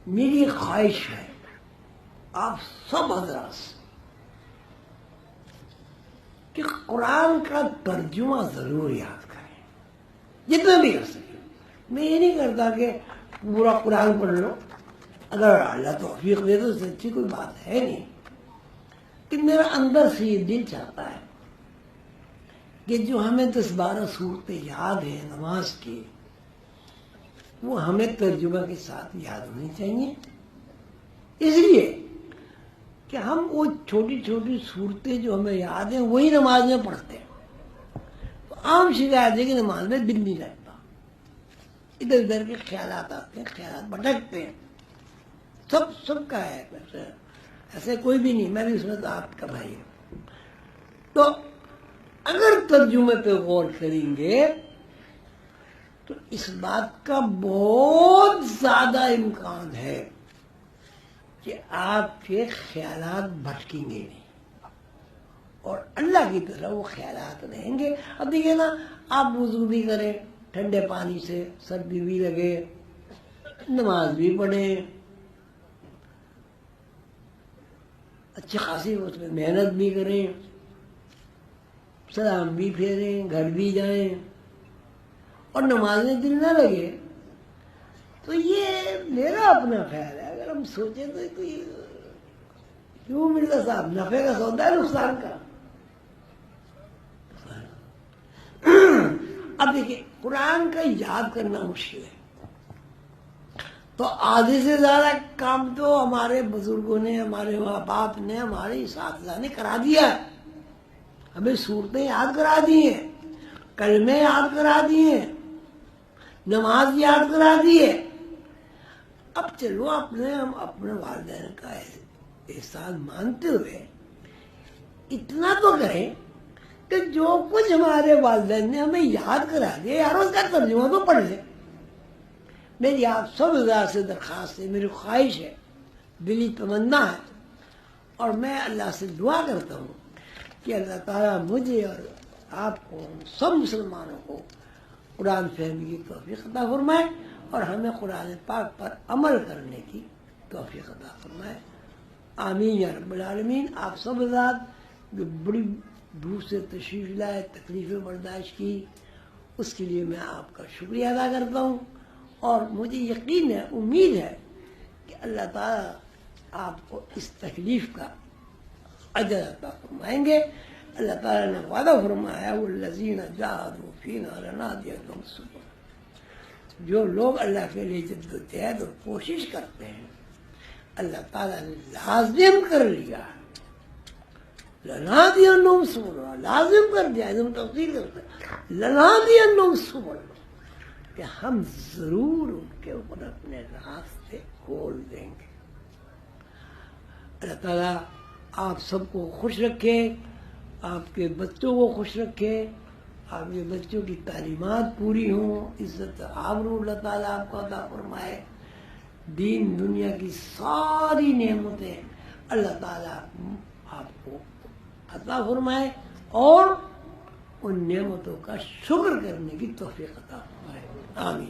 میری خواہش ہے آپ سب حضرات سے کہ قرآن کا ترجمہ ضرور یاد کریں جتنا بھی کر سکیں. میں یہ نہیں کرتا کہ پورا قرآن پڑھ لو، اگر اللہ توفیق دے تو اس سے اچھی کوئی بات ہے نہیں، کہ میرا اندر سے یہ دل چاہتا ہے کہ جو ہمیں 10-12 صورتیں یاد ہیں نماز کی، وہ ہمیں ترجمہ کے ساتھ یاد ہونی چاہیے. اس لیے کہ ہم وہ چھوٹی چھوٹی صورتیں جو ہمیں یاد ہیں وہی نماز میں پڑھتے ہیں. تو عام شکایت ہے کہ نماز میں دل نہیں لگتا، ادھر ادھر کے خیالات آتے ہیں، خیالات بھٹکتے ہیں. سب کا ہے، ایسے کوئی بھی نہیں، میں بھی اس میں تو آپ کا بھائی ہوں. تو اگر ترجمے پہ غور کریں گے تو اس بات کا بہت زیادہ امکان ہے کہ آپ کے خیالات بھٹکیں گے نہیں اور اللہ کی طرح وہ خیالات رہیں گے. اب دیکھیے نا، آپ وضو بھی کریں ٹھنڈے پانی سے، سردی بھی لگے، نماز بھی پڑھیں، اچھی خاصی اس میں محنت بھی کریں، سلام بھی پھیریں، گھر بھی جائیں، اور نماز میں دل نہ لگے، تو یہ میرا اپنا خیال ہے. اگر ہم سوچیں تو یہ کیوں مرزا صاحب نفع کا سودا ہے نقصان کا؟ اب دیکھیں قرآن کا یاد کرنا مشکل ہے، تو آدھے سے زیادہ کام تو ہمارے بزرگوں نے، ہمارے ماں باپ نے، ہمارے اساتذہ نے کرا دیا ہے. ہمیں صورتیں یاد کرا دی ہیں، کلمے یاد کرا دیے، نماز یاد کرا دی ہے. اب چلو ہم اپنے والدین کا احسان مانتے ہوئے اتنا تو کریں کہ جو کچھ ہمارے والدین نے ہمیں یاد کرا دیا یار اس کا ترجمہ تو پڑھ لیں. میری آپ سب حضرات سے درخواست ہے، میری خواہش ہے، دلی تمنا ہے، اور میں اللہ سے دعا کرتا ہوں کہ اللہ تعالیٰ مجھے اور آپ کو، سب مسلمانوں کو قرآن فہمی کی توفیق عطا فرمائے اور ہمیں قرآن پاک پر عمل کرنے کی توفیق عطا فرمائے. آمین یا رب العالمین. آپ سب حضرات جو بڑی دور سے تشریف لائے، تکلیفیں برداشت کی، اس کے لیے میں آپ کا شکریہ ادا کرتا ہوں، اور مجھے یقین ہے، امید ہے کہ اللہ تعالیٰ آپ کو اس تکلیف کا اجر عطا فرمائیں گے. اللہ تعالیٰ نے وعدہ فرمایا ہے والذین جاہدوا فینا لنہدینہم سبلنا. جو لوگ اللہ کے لیے جد و جہد اور کوشش کرتے ہیں اللہ تعالیٰ نے لازم کر لیا، لنہدینہم سبلنا، لازم کر دیا. ہم تفصیل کرتے ہیں لنہدینہم سبلنا، کہ ہم ضرور ان کے اوپر اپنے راستے کھول دیں گے. اللہ تعالیٰ آپ سب کو خوش رکھے، آپ کے بچوں کو خوش رکھے، آپ کے بچوں کی تعلیمات پوری ہوں، عزت آبرو اللہ تعالیٰ آپ کو عطا فرمائے، دین دنیا کی ساری نعمتیں اللہ تعالیٰ آپ کو عطا فرمائے اور ان نعمتوں کا شکر کرنے کی توفیق عطا فرمائے. آمین.